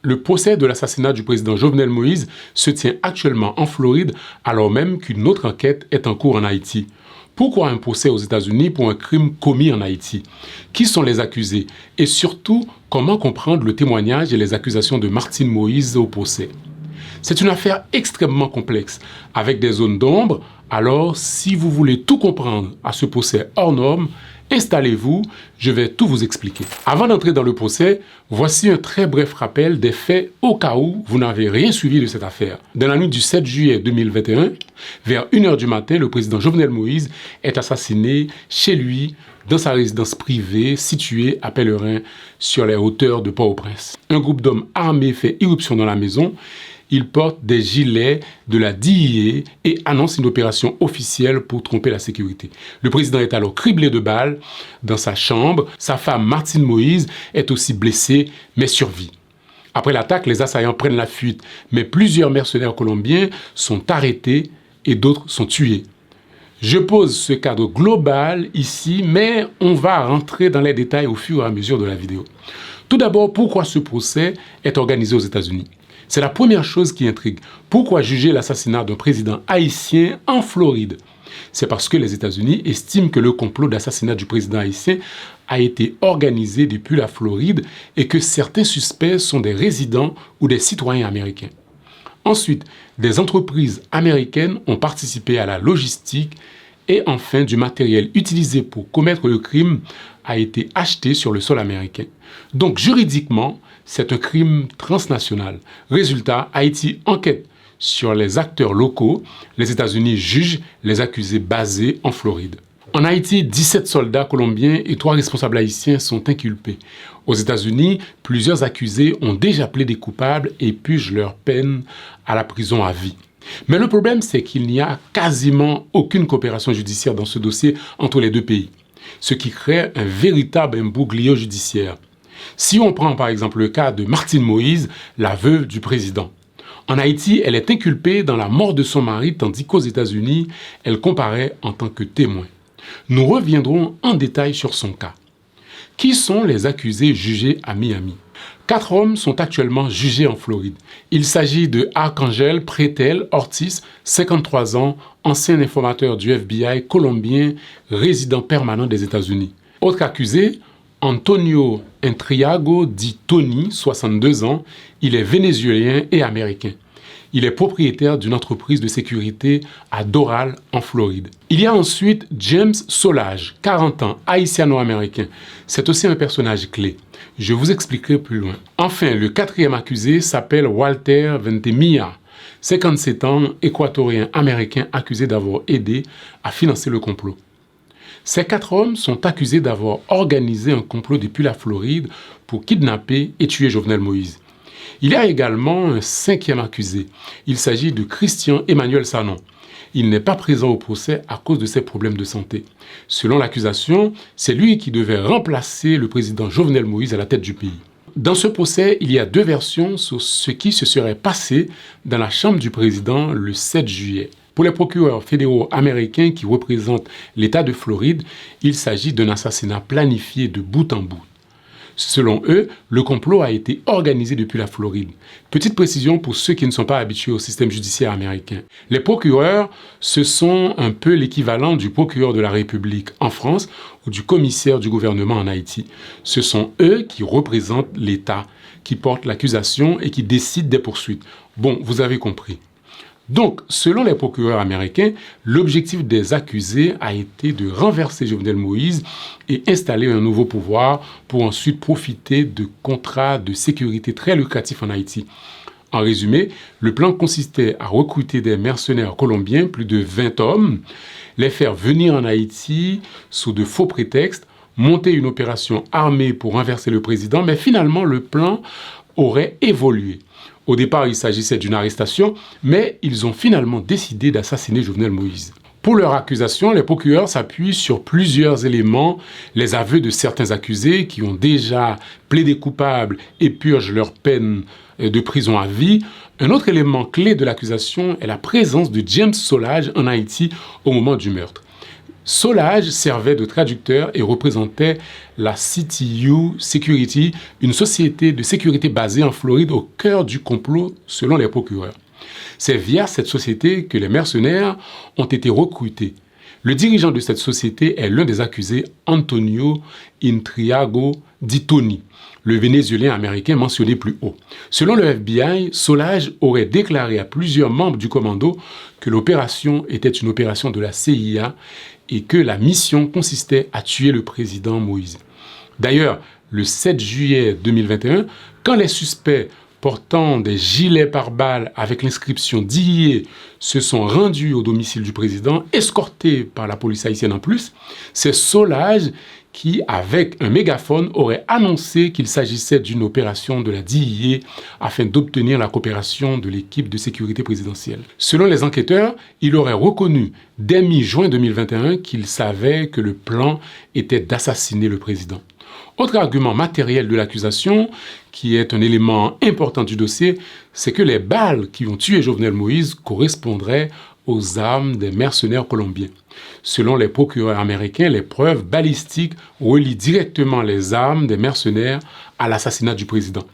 Le procès de l'assassinat du président Jovenel Moïse se tient actuellement en Floride, alors même qu'une autre enquête est en cours en Haïti. Pourquoi un procès aux États-Unis pour un crime commis en Haïti? Qui sont les accusés? Et surtout, comment comprendre le témoignage et les accusations de Martine Moïse au procès? C'est une affaire extrêmement complexe, avec des zones d'ombre. Alors, si vous voulez tout comprendre à ce procès hors norme, installez-vous, je vais tout vous expliquer. Avant d'entrer dans le procès, voici un très bref rappel des faits au cas où vous n'avez rien suivi de cette affaire. Dans la nuit du 7 juillet 2021, vers 1h du matin, le président Jovenel Moïse est assassiné chez lui, dans sa résidence privée située à Pèlerin, sur les hauteurs de Port-au-Prince. Un groupe d'hommes armés fait irruption dans la maison. Ils portent des gilets de la DIA et annoncent une opération officielle pour tromper la sécurité. Le président est alors criblé de balles dans sa chambre. Sa femme, Martine Moïse, est aussi blessée, mais survit. Après l'attaque, les assaillants prennent la fuite, mais plusieurs mercenaires colombiens sont arrêtés et d'autres sont tués. Je pose ce cadre global ici, mais on va rentrer dans les détails au fur et à mesure de la vidéo. Tout d'abord, pourquoi ce procès est organisé aux États-Unis? C'est la première chose qui intrigue. Pourquoi juger l'assassinat d'un président haïtien en Floride? C'est parce que les États-Unis estiment que le complot d'assassinat du président haïtien a été organisé depuis la Floride et que certains suspects sont des résidents ou des citoyens américains. Ensuite, des entreprises américaines ont participé à la logistique et enfin, du matériel utilisé pour commettre le crime a été acheté sur le sol américain. Donc, juridiquement, c'est un crime transnational. Résultat, Haïti enquête sur les acteurs locaux. Les États-Unis jugent les accusés basés en Floride. En Haïti, 17 soldats colombiens et 3 responsables haïtiens sont inculpés. Aux États-Unis, plusieurs accusés ont déjà plaidé coupables et purgent leur peine à la prison à vie. Mais le problème, c'est qu'il n'y a quasiment aucune coopération judiciaire dans ce dossier entre les deux pays, ce qui crée un véritable imbroglio judiciaire. Si on prend par exemple le cas de Martine Moïse, la veuve du président. En Haïti, elle est inculpée dans la mort de son mari, tandis qu'aux États-Unis, elle comparaît en tant que témoin. Nous reviendrons en détail sur son cas. Qui sont les accusés jugés à Miami? 4 hommes sont actuellement jugés en Floride. Il s'agit de Arcangel Pretel Ortiz, 53 ans, ancien informateur du FBI colombien, résident permanent des États-Unis. Autre accusé, Antonio Entriago dit Tony, 62 ans, il est vénézuélien et américain. Il est propriétaire d'une entreprise de sécurité à Doral, en Floride. Il y a ensuite James Solage, 40 ans, haïtiano-américain. C'est aussi un personnage clé. Je vous expliquerai plus loin. Enfin, le 4e accusé s'appelle Walter Ventimilla, 57 ans, équatorien-américain accusé d'avoir aidé à financer le complot. Ces 4 hommes sont accusés d'avoir organisé un complot depuis la Floride pour kidnapper et tuer Jovenel Moïse. Il y a également un 5e accusé. Il s'agit de Christian Emmanuel Sanon. Il n'est pas présent au procès à cause de ses problèmes de santé. Selon l'accusation, c'est lui qui devait remplacer le président Jovenel Moïse à la tête du pays. Dans ce procès, il y a 2 versions sur ce qui se serait passé dans la chambre du président le 7 juillet. Pour les procureurs fédéraux américains qui représentent l'État de Floride, il s'agit d'un assassinat planifié de bout en bout. Selon eux, le complot a été organisé depuis la Floride. Petite précision pour ceux qui ne sont pas habitués au système judiciaire américain. Les procureurs, ce sont un peu l'équivalent du procureur de la République en France ou du commissaire du gouvernement en Haïti. Ce sont eux qui représentent l'État, qui portent l'accusation et qui décident des poursuites. Bon, vous avez compris. Donc, selon les procureurs américains, l'objectif des accusés a été de renverser Jovenel Moïse et installer un nouveau pouvoir pour ensuite profiter de contrats de sécurité très lucratifs en Haïti. En résumé, le plan consistait à recruter des mercenaires colombiens, plus de 20 hommes, les faire venir en Haïti sous de faux prétextes, monter une opération armée pour renverser le président, mais finalement le plan aurait évolué. Au départ, il s'agissait d'une arrestation, mais ils ont finalement décidé d'assassiner Jovenel Moïse. Pour leur accusation, les procureurs s'appuient sur plusieurs éléments, les aveux de certains accusés qui ont déjà plaidé coupables et purgent leur peine de prison à vie. Un autre élément clé de l'accusation est la présence de James Solage en Haïti au moment du meurtre. Solage servait de traducteur et représentait la CTU Security, une société de sécurité basée en Floride au cœur du complot selon les procureurs. C'est via cette société que les mercenaires ont été recrutés. Le dirigeant de cette société est l'un des accusés, Antonio Intriago Di Toni, le Vénézuélien américain mentionné plus haut. Selon le FBI, Solage aurait déclaré à plusieurs membres du commando que l'opération était une opération de la CIA et que la mission consistait à tuer le président Moïse. D'ailleurs, le 7 juillet 2021, quand les suspects portant des gilets pare-balles avec l'inscription DIA se sont rendus au domicile du président, escortés par la police haïtienne en plus, c'est Solage qui, avec un mégaphone, aurait annoncé qu'il s'agissait d'une opération de la DIA afin d'obtenir la coopération de l'équipe de sécurité présidentielle. Selon les enquêteurs, il aurait reconnu dès mi-juin 2021 qu'il savait que le plan était d'assassiner le président. Autre argument matériel de l'accusation, qui est un élément important du dossier, c'est que les balles qui ont tué Jovenel Moïse correspondraient aux armes des mercenaires colombiens. Selon les procureurs américains, les preuves balistiques relient directement les armes des mercenaires à l'assassinat du président.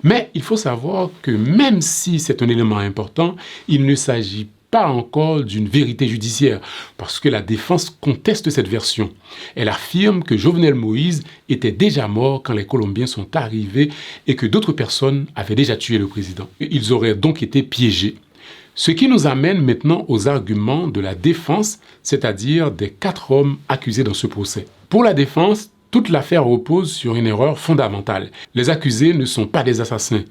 Mais il faut savoir que même si c'est un élément important, il ne s'agit pas encore d'une vérité judiciaire, parce que la défense conteste cette version. Elle affirme que Jovenel Moïse était déjà mort quand les Colombiens sont arrivés et que d'autres personnes avaient déjà tué le président. Ils auraient donc été piégés. Ce qui nous amène maintenant aux arguments de la défense, c'est-à-dire des 4 hommes accusés dans ce procès. Pour la défense, toute l'affaire repose sur une erreur fondamentale. Les accusés ne sont pas des assassins.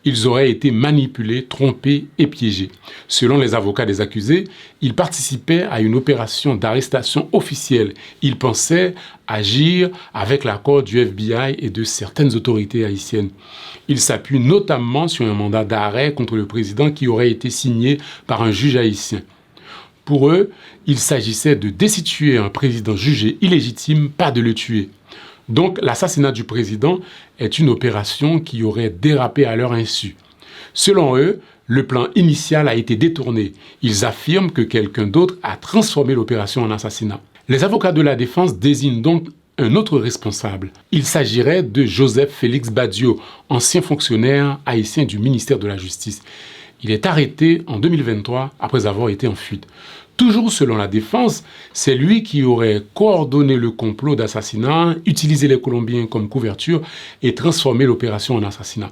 Ils auraient été manipulés, trompés et piégés. Selon les avocats des accusés, ils participaient à une opération d'arrestation officielle. Ils pensaient agir avec l'accord du FBI et de certaines autorités haïtiennes. Ils s'appuient notamment sur un mandat d'arrêt contre le président qui aurait été signé par un juge haïtien. Pour eux, il s'agissait de destituer un président jugé illégitime, pas de le tuer. Donc, l'assassinat du président est une opération qui aurait dérapé à leur insu. Selon eux, le plan initial a été détourné. Ils affirment que quelqu'un d'autre a transformé l'opération en assassinat. Les avocats de la défense désignent donc un autre responsable. Il s'agirait de Joseph Félix Badio, ancien fonctionnaire haïtien du ministère de la Justice. Il est arrêté en 2023 après avoir été en fuite. Toujours selon la défense, c'est lui qui aurait coordonné le complot d'assassinat, utilisé les Colombiens comme couverture et transformé l'opération en assassinat.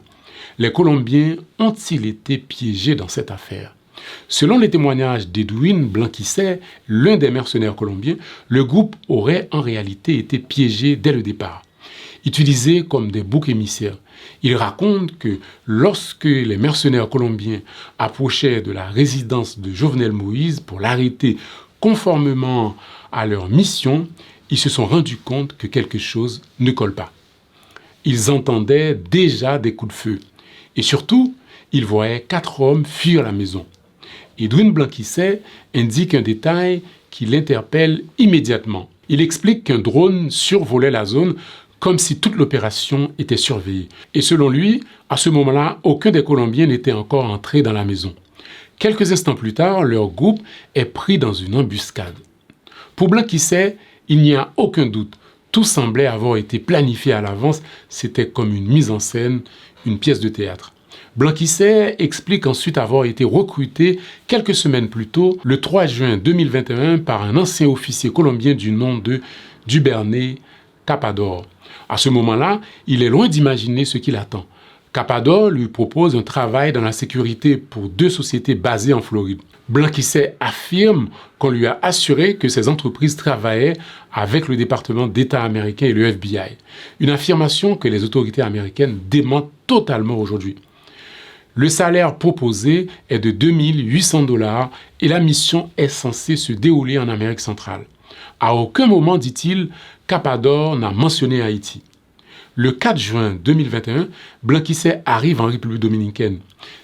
Les Colombiens ont-ils été piégés dans cette affaire? Selon les témoignages d'Edwin Blanquisset, l'un des mercenaires colombiens, le groupe aurait en réalité été piégé dès le départ, utilisé comme des boucs émissaires. Il raconte que lorsque les mercenaires colombiens approchaient de la résidence de Jovenel Moïse pour l'arrêter conformément à leur mission, ils se sont rendus compte que quelque chose ne colle pas. Ils entendaient déjà des coups de feu. Et surtout, ils voyaient 4 hommes fuir la maison. Edwin Blanquisset indique un détail qui l'interpelle immédiatement. Il explique qu'un drone survolait la zone comme si toute l'opération était surveillée. Et selon lui, à ce moment-là, aucun des Colombiens n'était encore entré dans la maison. Quelques instants plus tard, leur groupe est pris dans une embuscade. Pour Blanquisset, il n'y a aucun doute. Tout semblait avoir été planifié à l'avance. C'était comme une mise en scène, une pièce de théâtre. Blanquisset explique ensuite avoir été recruté quelques semaines plus tôt, le 3 juin 2021, par un ancien officier colombien du nom de Duvernay Capador. À ce moment-là, il est loin d'imaginer ce qu'il attend. Capador lui propose un travail dans la sécurité pour 2 sociétés basées en Floride. Blanquisset affirme qu'on lui a assuré que ces entreprises travaillaient avec le département d'État américain et le FBI. Une affirmation que les autorités américaines démentent totalement aujourd'hui. Le salaire proposé est de 2 800 $ et la mission est censée se dérouler en Amérique centrale. À aucun moment, dit-il, Capador n'a mentionné Haïti. Le 4 juin 2021, Blanquisset arrive en République dominicaine.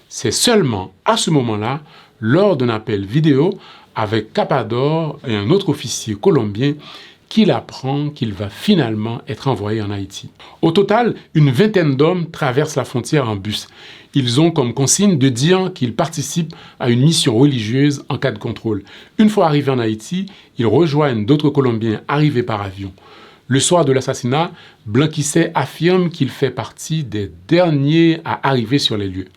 C'est seulement à ce moment-là, lors d'un appel vidéo avec Capador et un autre officier colombien, qu'il apprend qu'il va finalement être envoyé en Haïti. Au total, une vingtaine d'hommes traversent la frontière en bus. Ils ont comme consigne de dire qu'ils participent à une mission religieuse en cas de contrôle. Une fois arrivés en Haïti, ils rejoignent d'autres Colombiens arrivés par avion. Le soir de l'assassinat, Blanquisset affirme qu'il fait partie des derniers à arriver sur les lieux.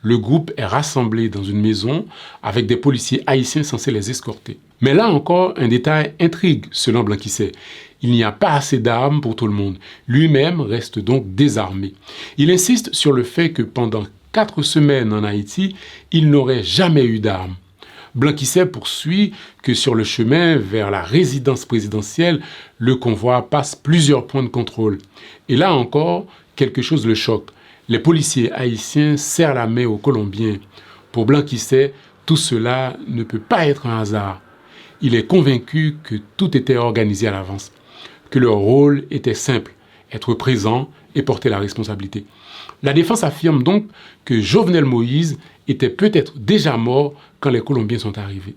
Le groupe est rassemblé dans une maison avec des policiers haïtiens censés les escorter. Mais là encore, un détail intrigue selon Blanquisset. Il n'y a pas assez d'armes pour tout le monde. Lui-même reste donc désarmé. Il insiste sur le fait que pendant 4 semaines en Haïti, il n'aurait jamais eu d'armes. Blanquisset poursuit que sur le chemin vers la résidence présidentielle, le convoi passe plusieurs points de contrôle. Et là encore, quelque chose le choque. Les policiers haïtiens serrent la main aux Colombiens. Pour Blanquisset, tout cela ne peut pas être un hasard. Il est convaincu que tout était organisé à l'avance, que leur rôle était simple, être présent et porter la responsabilité. La défense affirme donc que Jovenel Moïse était peut-être déjà mort quand les Colombiens sont arrivés.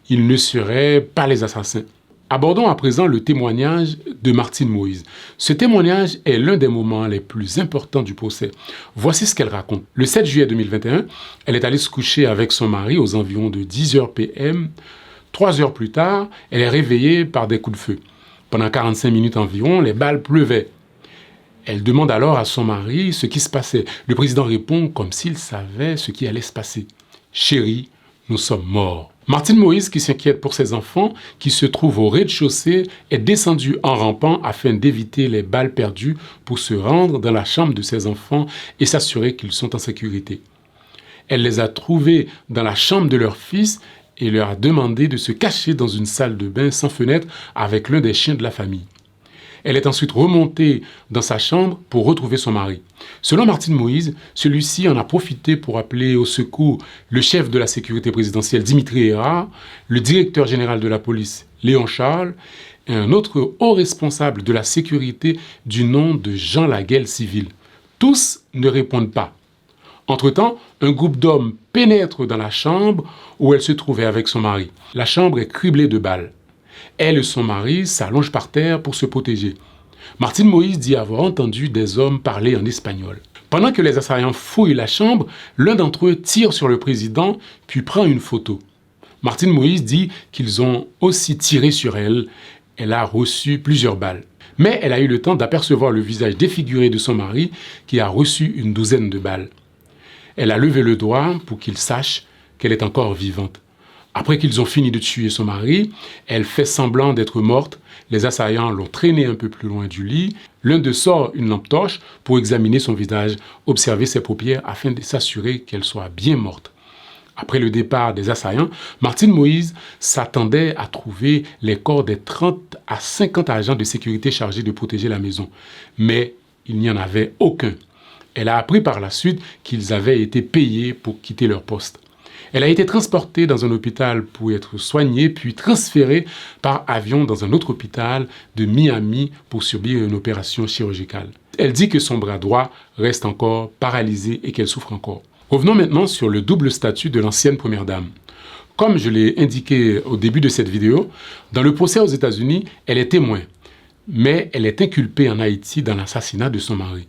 Ils ne seraient pas les assassins. Abordons à présent le témoignage de Martine Moïse. Ce témoignage est l'un des moments les plus importants du procès. Voici ce qu'elle raconte. Le 7 juillet 2021, elle est allée se coucher avec son mari aux environs de 10h p.m. 3 heures plus tard, elle est réveillée par des coups de feu. Pendant 45 minutes environ, les balles pleuvaient. Elle demande alors à son mari ce qui se passait. Le président répond comme s'il savait ce qui allait se passer. « Chérie, nous sommes morts. » Martine Moïse, qui s'inquiète pour ses enfants, qui se trouvent au rez-de-chaussée, est descendue en rampant afin d'éviter les balles perdues pour se rendre dans la chambre de ses enfants et s'assurer qu'ils sont en sécurité. Elle les a trouvés dans la chambre de leur fils et leur a demandé de se cacher dans une salle de bain sans fenêtre avec l'un des chiens de la famille. Elle est ensuite remontée dans sa chambre pour retrouver son mari. Selon Martine Moïse, celui-ci en a profité pour appeler au secours le chef de la sécurité présidentielle Dimitri Hérard, le directeur général de la police Léon Charles et un autre haut responsable de la sécurité du nom de Jean Laguelle Civil. Tous ne répondent pas. Entre-temps, un groupe d'hommes pénètre dans la chambre où elle se trouvait avec son mari. La chambre est criblée de balles. Elle et son mari s'allongent par terre pour se protéger. Martine Moïse dit avoir entendu des hommes parler en espagnol. Pendant que les assaillants fouillent la chambre, l'un d'entre eux tire sur le président, puis prend une photo. Martine Moïse dit qu'ils ont aussi tiré sur elle. Elle a reçu plusieurs balles. Mais elle a eu le temps d'apercevoir le visage défiguré de son mari, qui a reçu une douzaine de balles. Elle a levé le doigt pour qu'il sache qu'elle est encore vivante. Après qu'ils ont fini de tuer son mari, elle fait semblant d'être morte. Les assaillants l'ont traînée un peu plus loin du lit. L'un d'eux sort une lampe torche pour examiner son visage, observer ses paupières afin de s'assurer qu'elle soit bien morte. Après le départ des assaillants, Martine Moïse s'attendait à trouver les corps des 30 à 50 agents de sécurité chargés de protéger la maison. Mais il n'y en avait aucun. Elle a appris par la suite qu'ils avaient été payés pour quitter leur poste. Elle a été transportée dans un hôpital pour être soignée, puis transférée par avion dans un autre hôpital de Miami pour subir une opération chirurgicale. Elle dit que son bras droit reste encore paralysé et qu'elle souffre encore. Revenons maintenant sur le double statut de l'ancienne première dame. Comme je l'ai indiqué au début de cette vidéo, dans le procès aux États-Unis, elle est témoin, mais elle est inculpée en Haïti dans l'assassinat de son mari.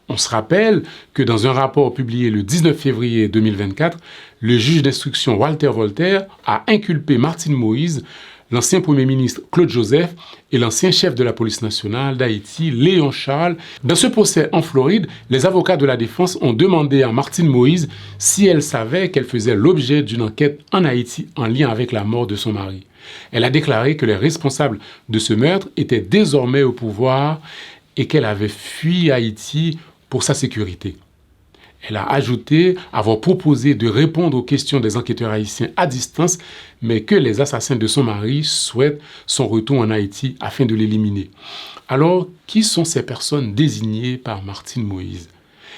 On se rappelle que dans un rapport publié le 19 février 2024, le juge d'instruction Walter Voltaire a inculpé Martine Moïse, l'ancien premier ministre Claude Joseph et l'ancien chef de la police nationale d'Haïti, Léon Charles. Dans ce procès en Floride, les avocats de la défense ont demandé à Martine Moïse si elle savait qu'elle faisait l'objet d'une enquête en Haïti en lien avec la mort de son mari. Elle a déclaré que les responsables de ce meurtre étaient désormais au pouvoir et qu'elle avait fui Haïti pour sa sécurité. Elle a ajouté avoir proposé de répondre aux questions des enquêteurs haïtiens à distance, mais que les assassins de son mari souhaitent son retour en Haïti afin de l'éliminer. Alors, qui sont ces personnes désignées par Martine Moïse?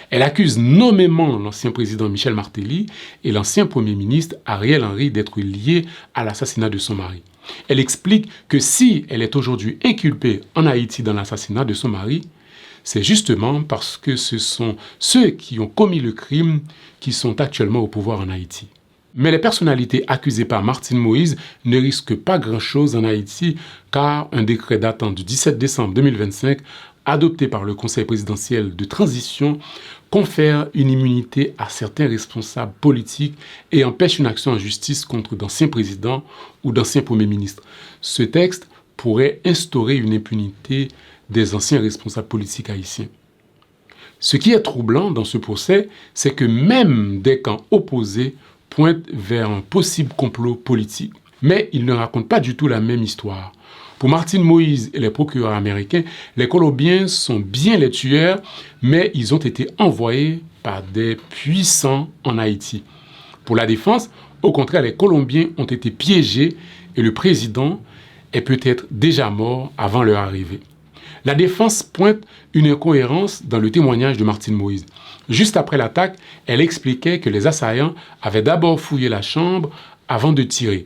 Elle accuse nommément l'ancien président Michel Martelly et l'ancien premier ministre Ariel Henry d'être liés à l'assassinat de son mari. Elle explique que si elle est aujourd'hui inculpée en Haïti dans l'assassinat de son mari, c'est justement parce que ce sont ceux qui ont commis le crime qui sont actuellement au pouvoir en Haïti. Mais les personnalités accusées par Martine Moïse ne risquent pas grand-chose en Haïti car un décret datant du 17 décembre 2025, adopté par le Conseil présidentiel de transition, confère une immunité à certains responsables politiques et empêche une action en justice contre d'anciens présidents ou d'anciens premiers ministres. Ce texte pourrait instaurer une impunité des anciens responsables politiques haïtiens. Ce qui est troublant dans ce procès, c'est que même des camps opposés pointent vers un possible complot politique. Mais ils ne racontent pas du tout la même histoire. Pour Martine Moïse et les procureurs américains, les Colombiens sont bien les tueurs, mais ils ont été envoyés par des puissants en Haïti. Pour la défense, au contraire, les Colombiens ont été piégés et le président est peut-être déjà mort avant leur arrivée. La défense pointe une incohérence dans le témoignage de Martine Moïse. Juste après l'attaque, elle expliquait que les assaillants avaient d'abord fouillé la chambre avant de tirer.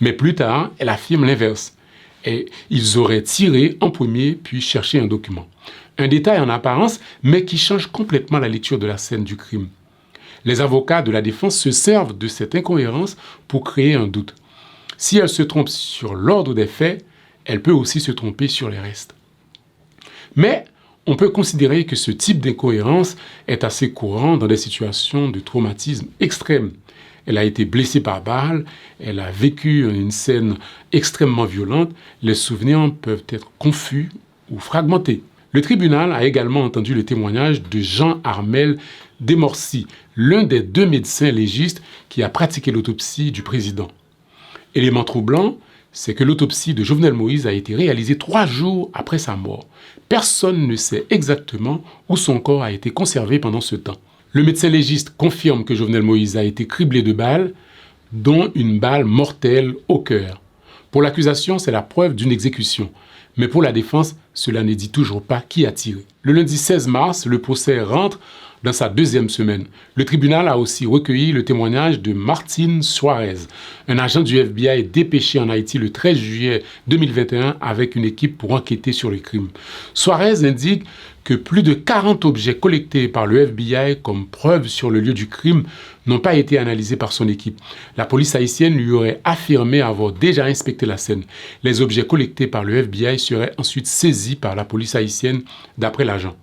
Mais plus tard, elle affirme l'inverse. Et ils auraient tiré en premier puis cherché un document. Un détail en apparence, mais qui change complètement la lecture de la scène du crime. Les avocats de la défense se servent de cette incohérence pour créer un doute. Si elle se trompe sur l'ordre des faits, elle peut aussi se tromper sur les restes. Mais on peut considérer que ce type d'incohérence est assez courant dans des situations de traumatisme extrême. Elle a été blessée par balle, elle a vécu une scène extrêmement violente, les souvenirs peuvent être confus ou fragmentés. Le tribunal a également entendu le témoignage de Jean Armel Desmorcy, l'un des 2 médecins légistes qui a pratiqué l'autopsie du président. Élément troublant, c'est que l'autopsie de Jovenel Moïse a été réalisée 3 jours après sa mort. Personne ne sait exactement où son corps a été conservé pendant ce temps. Le médecin légiste confirme que Jovenel Moïse a été criblé de balles, dont une balle mortelle au cœur. Pour l'accusation, c'est la preuve d'une exécution. Mais pour la défense, cela ne dit toujours pas qui a tiré. Le lundi 16 mars, le procès rentre dans sa 2e semaine. Le tribunal a aussi recueilli le témoignage de Martin Suarez, un agent du FBI dépêché en Haïti le 13 juillet 2021 avec une équipe pour enquêter sur le crime. Suarez indique que plus de 40 objets collectés par le FBI comme preuve sur le lieu du crime n'ont pas été analysés par son équipe. La police haïtienne lui aurait affirmé avoir déjà inspecté la scène. Les objets collectés par le FBI seraient ensuite saisis par la police haïtienne, d'après l'agent.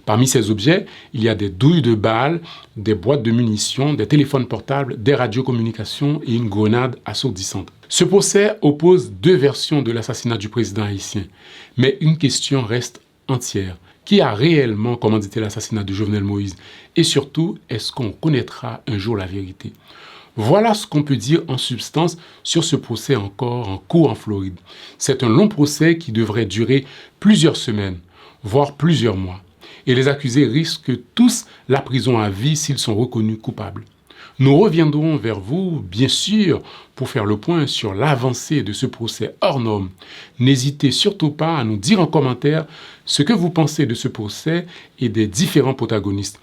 Parmi ces objets, il y a des douilles de balles, des boîtes de munitions, des téléphones portables, des radiocommunications et une grenade assourdissante. Ce procès oppose 2 versions de l'assassinat du président haïtien. Mais une question reste entière. Qui a réellement commandité l'assassinat de Jovenel Moïse? Et surtout, est-ce qu'on connaîtra un jour la vérité? Voilà ce qu'on peut dire en substance sur ce procès encore en cours en Floride. C'est un long procès qui devrait durer plusieurs semaines, voire plusieurs mois. Et les accusés risquent tous la prison à vie s'ils sont reconnus coupables. Nous reviendrons vers vous, bien sûr, pour faire le point sur l'avancée de ce procès hors norme. N'hésitez surtout pas à nous dire en commentaire ce que vous pensez de ce procès et des différents protagonistes.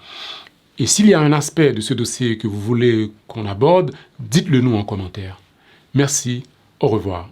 Et s'il y a un aspect de ce dossier que vous voulez qu'on aborde, dites-le nous en commentaire. Merci, au revoir.